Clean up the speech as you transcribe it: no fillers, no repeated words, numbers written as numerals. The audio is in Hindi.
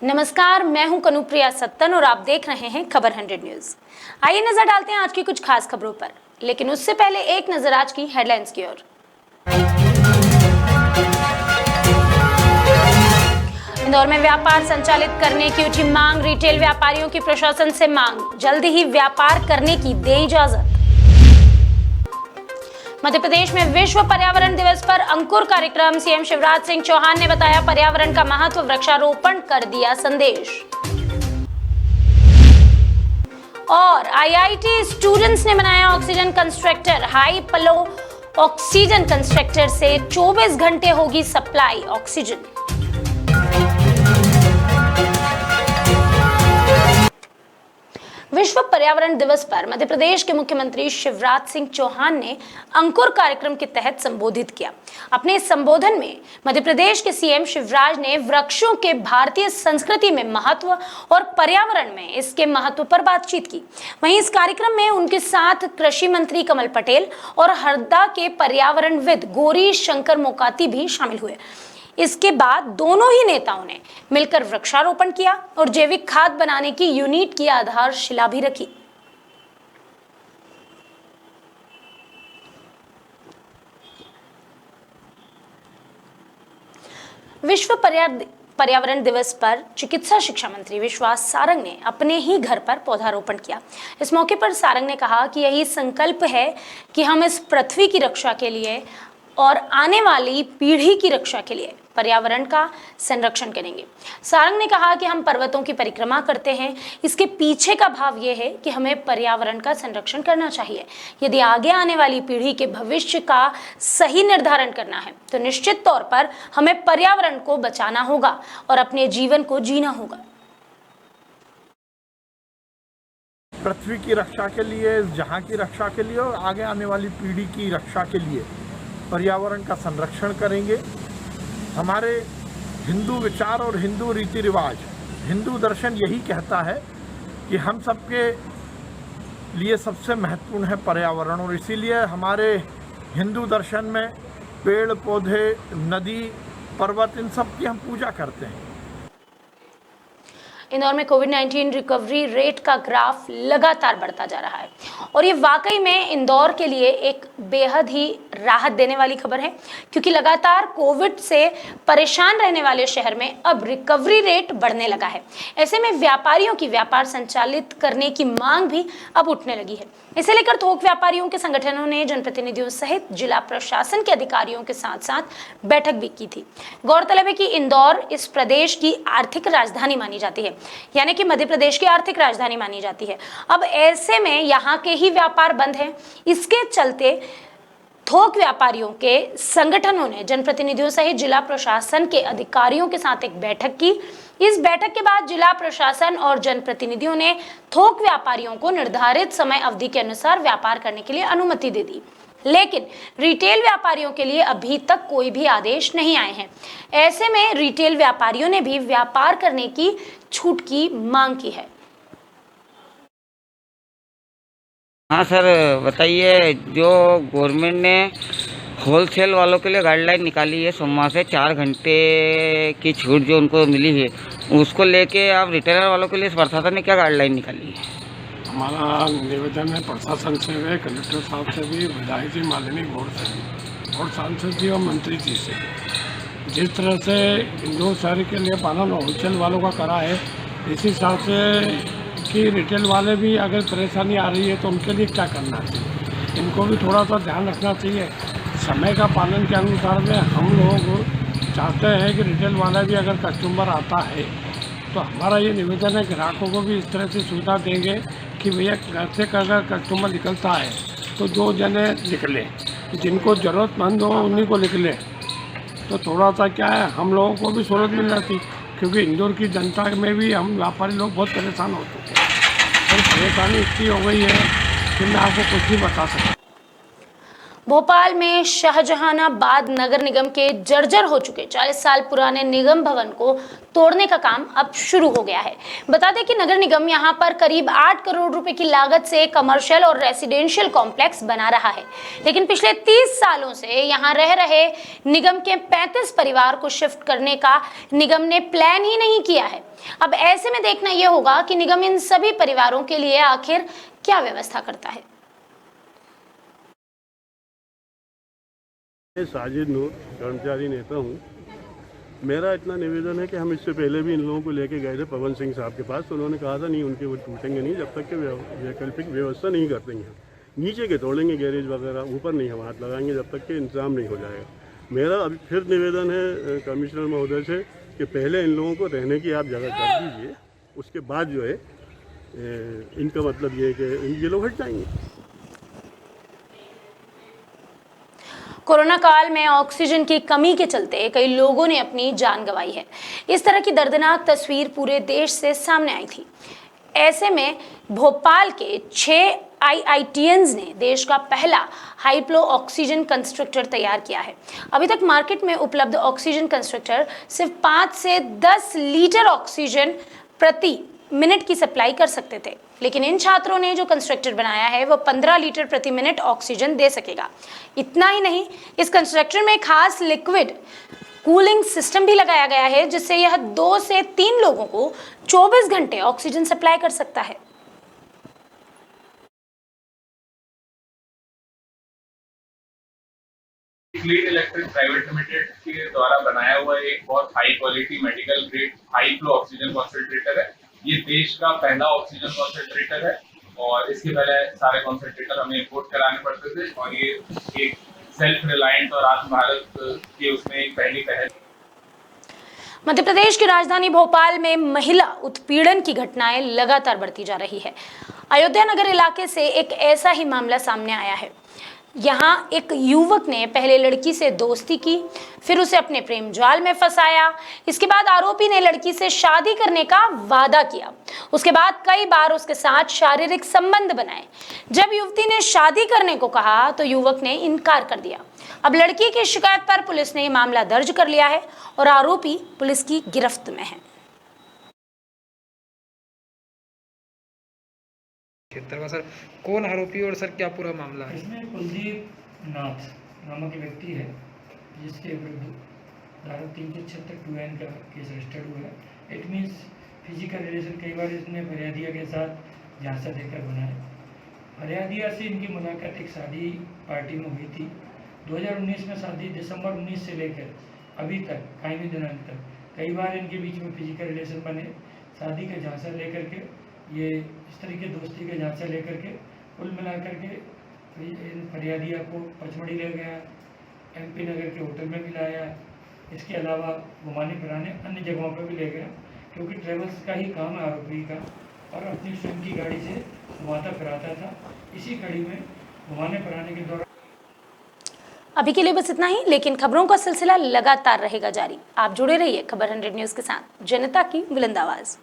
नमस्कार, मैं हूं कनुप्रिया सत्तन और आप देख रहे हैं खबर 100 न्यूज। आइए नजर डालते हैं आज की कुछ खास खबरों पर, लेकिन उससे पहले एक नजर आज की हेडलाइंस की ओर। इंदौर में व्यापार संचालित करने की उठी मांग, रिटेल व्यापारियों की प्रशासन से मांग, जल्द ही व्यापार करने की दे इजाजत। मध्य प्रदेश में विश्व पर्यावरण दिवस पर अंकुर कार्यक्रम, सीएम शिवराज सिंह चौहान ने बताया पर्यावरण का महत्व, वृक्षारोपण कर दिया संदेश। और आईआईटी स्टूडेंट्स ने बनाया oxygen constructor, high flow oxygen constructor से 24 घंटे होगी सप्लाई ऑक्सीजन। विश्व पर्यावरण दिवस पर मध्य प्रदेश के मुख्यमंत्री शिवराज सिंह चौहान ने अंकुर कार्यक्रम के तहत संबोधित किया। अपने इस संबोधन में मध्य प्रदेश के सीएम शिवराज ने वृक्षों के भारतीय संस्कृति में महत्व और पर्यावरण में इसके महत्व पर बातचीत की। वहीं इस कार्यक्रम में उनके साथ कृषि मंत्री कमल पटेल और हरदा के पर्यावरणविद गौरी शंकर मोकाती भी शामिल हुए। इसके बाद दोनों ही नेताओं ने मिलकर वृक्षारोपण किया और जैविक खाद बनाने की यूनिट की आधारशिला भी रखी। विश्व पर्यावरण दिवस पर चिकित्सा शिक्षा मंत्री विश्वास सारंग ने अपने ही घर पर पौधारोपण किया। इस मौके पर सारंग ने कहा कि यही संकल्प है कि हम इस पृथ्वी की रक्षा के लिए और आने वाली पीढ़ी की रक्षा के लिए पर्यावरण का संरक्षण करेंगे। सारंग ने कहा कि हम पर्वतों की परिक्रमा करते हैं, इसके पीछे का भाव यह है कि हमें पर्यावरण का संरक्षण करना चाहिए। यदि आगे आने वाली पीढ़ी के भविष्य का सही निर्धारण करना है तो निश्चित तौर पर हमें पर्यावरण को बचाना होगा और अपने जीवन को जीना होगा। पृथ्वी की रक्षा के लिए, इस जहां की रक्षा के लिए और आगे आने वाली पीढ़ी की रक्षा के लिए पर्यावरण का संरक्षण करेंगे। हमारे हिंदू विचार और हिंदू रीति रिवाज, हिंदू दर्शन यही कहता है कि हम सबके लिए सबसे महत्वपूर्ण है पर्यावरण, और इसीलिए हमारे हिंदू दर्शन में पेड़ पौधे, नदी, पर्वत, इन सब की हम पूजा करते हैं। इंदौर में कोविड-19 रिकवरी रेट का ग्राफ लगातार बढ़ता जा रहा है और ये वाकई में इंदौर के लिए एक बेहद ही राहत देने वाली खबर है, क्योंकि लगातार कोविड से परेशान रहने वाले शहर में अब रिकवरी रेट बढ़ने लगा है। ऐसे में व्यापारियों की व्यापार संचालित करने की मांग भी अब उठने लगी है। इसे लेकर थोक व्यापारियों के संगठनों ने जनप्रतिनिधियों सहित जिला प्रशासन के अधिकारियों के साथ साथ बैठक भी की थी। गौरतलब है कि इंदौर इस प्रदेश की आर्थिक राजधानी मानी जाती है, यानी कि मध्य प्रदेश की आर्थिक राजधानी मानी जाती है। अब ऐसे में यहाँ के ही व्यापार बंद हैं। इसके चलते थोक व्यापारियों के संगठनों ने जनप्रतिनिधियों सहित जिला प्रशासन के अधिकारियों के साथ एक बैठक की। इस बैठक के बाद जिला प्रशासन और जनप्रतिनिधियों ने थोक व्यापारियों को निर्धारित समय अवधि के अनुसार व्यापार करने के लिए अनुमति दे दी, लेकिन रिटेल व्यापारियों के लिए अभी तक कोई भी आदेश नहीं आए हैं। ऐसे में रिटेल व्यापारियों ने भी व्यापार करने की छूट की मांग की है। हाँ सर, बताइए, जो गवर्नमेंट ने होलसेल वालों के लिए गाइडलाइन निकाली है, सोमवार से 4 घंटे की छूट जो उनको मिली है, उसको लेके आप रिटेलर वालों के लिए प्रशासन ने क्या गाइडलाइन निकाली है? हमारा निवेदन है प्रशासन से, वे कलेक्टर साहब से भी, विधायक जी, माननीय गौर से भी, और सांसद जी और मंत्री जी से भी। जिस तरह से इंदौर शहर के लिए पालन होलसेल वालों का करा है, इसी हिसाब से कि रिटेल वाले भी अगर परेशानी आ रही है तो उनके लिए क्या करना चाहिए, इनको भी थोड़ा सा ध्यान रखना चाहिए। समय का पालन के अनुसार में हम लोग चाहते हैं कि रिटेल वाला भी अगर कस्टमर आता है तो हमारा ये निवेदन है ग्राहकों को भी इस तरह से सुविधा देंगे कि भैया घर से अगर कस्टमर निकलता है तो 2 जने निकले, जिनको ज़रूरतमंद हो उन्हीं को निकले, तो थोड़ा सा क्या है हम लोगों को भी सहूलत मिल जाती, क्योंकि इंदौर की जनता में भी हम व्यापारी लोग बहुत परेशान हो चुके हैं और परेशानी इतनी हो गई है कि मैं आपको कुछ नहीं बता सकता। भोपाल में शाहजहानाबाद नगर निगम के जर्जर हो चुके 40 साल पुराने निगम भवन को तोड़ने का काम अब शुरू हो गया है। बता दें कि नगर निगम यहां पर करीब 8 करोड़ रुपए की लागत से कमर्शियल और रेसिडेंशियल कॉम्प्लेक्स बना रहा है, लेकिन पिछले 30 सालों से यहां रह रहे निगम के 35 परिवार को शिफ्ट करने का निगम ने प्लान ही नहीं किया है। अब ऐसे में देखना यह होगा कि निगम इन सभी परिवारों के लिए आखिर क्या व्यवस्था करता है। मैं साजिद नूर कर्मचारी नेता हूँ। मेरा इतना निवेदन है कि हम इससे पहले भी इन लोगों को लेके गए थे पवन सिंह साहब के पास, तो उन्होंने कहा था नहीं उनके वो टूटेंगे नहीं जब तक कि वैकल्पिक व्यवस्था नहीं कर देंगे। नीचे के तोड़ेंगे गैरेज वगैरह, ऊपर नहीं हम हाथ लगाएंगे जब तक कि इंतजाम नहीं हो जाएगा। मेरा अभी फिर निवेदन है कमिश्नर महोदय से कि पहले इन लोगों को रहने की आप जगह कर दीजिए, उसके बाद जो है इनका मतलब ये है कि ये लोग हट जाएंगे। कोरोना काल में ऑक्सीजन की कमी के चलते कई लोगों ने अपनी जान गंवाई है। इस तरह की दर्दनाक तस्वीर पूरे देश से सामने आई थी। ऐसे में भोपाल के 6 IITians ने देश का पहला हाई फ्लो ऑक्सीजन कंस्ट्रक्टर तैयार किया है। अभी तक मार्केट में उपलब्ध ऑक्सीजन कंस्ट्रक्टर सिर्फ 5 से 10 लीटर ऑक्सीजन प्रति मिनट की सप्लाई कर सकते थे, लेकिन इन छात्रों ने जो कंस्ट्रक्टर बनाया है वो 15 लीटर प्रति मिनट ऑक्सीजन दे सकेगा। इतना ही नहीं, इस कंस्ट्रक्टर में खास लिक्विड कूलिंग सिस्टम भी लगाया गया है, जिससे यह 2 से 3 लोगों को 24 घंटे ऑक्सीजन सप्लाई कर सकता है। ग्लेड इलेक्ट्रिक प्राइवेट लिमिटेड के द्वारा बनाया हुआ एक बहुत high quality medical grade high flow oxygen concentrator है। ये देश का पहला ऑक्सीजन कॉन्सेंट्रेटर है और इसके पहले सारे कॉन्सेंट्रेटर हमें इंपोर्ट कराने पड़ते थे और ये एक सेल्फ रिलायंट और आत्मभारत की उसमें एक पहली पहल। मध्य प्रदेश की राजधानी भोपाल में महिला उत्पीड़न की घटनाएं लगातार बढ़ती जा रही है। अयोध्या नगर इलाके से एक ऐसा ही मामला सामने आया है। यहाँ एक युवक ने पहले लड़की से दोस्ती की, फिर उसे अपने प्रेम जाल में फंसाया। इसके बाद आरोपी ने लड़की से शादी करने का वादा किया। उसके बाद कई बार उसके साथ शारीरिक संबंध बनाए। जब युवती ने शादी करने को कहा तो युवक ने इनकार कर दिया। अब लड़की की शिकायत पर पुलिस ने ये मामला दर्ज कर लिया है और आरोपी पुलिस की गिरफ्त में है। सर कौन आरोपी और सर क्या पूरा मामला है? इसमें कुलदीप नाथ नामक व्यक्ति है जिसके विरुद्ध धारा 376(2)(n) का केस रजिस्टर्ड हुआ है। इट मीन्स फिजिकल रिलेशन कई बार इसने फरियादिया के साथ झांसा देकर बनाया। फरियादिया से इनकी मुलाकात एक शादी पार्टी में हुई थी। 2019 में शादी, दिसंबर 19 से लेकर अभी तक कायमी दिनांक तक कई बार इनके बीच में फिजिकल रिलेशन बने। शादी का झांसा लेकर के, ये इस तरीके दोस्ती का झांसा लेकर के कुल मिलाकर के इन फरियादिया को पचमढ़ी ले गया, MP नगर के होटल में भी लाया। इसके अलावा घुमाने फिराने अन्य जगहों पर भी ले गया, क्योंकि ट्रेवल्स का ही काम है आरोपी का और अपनी स्वयं की गाड़ी से घुमाता फिराता था। इसी कड़ी में घुमाने फिराने के दौरान अभी के लिए बस इतना ही, लेकिन खबरों का सिलसिला लगातार रहेगा जारी। आप जुड़े रहिए खबर 100 न्यूज़ के साथ, जनता की बुलंद आवाज़।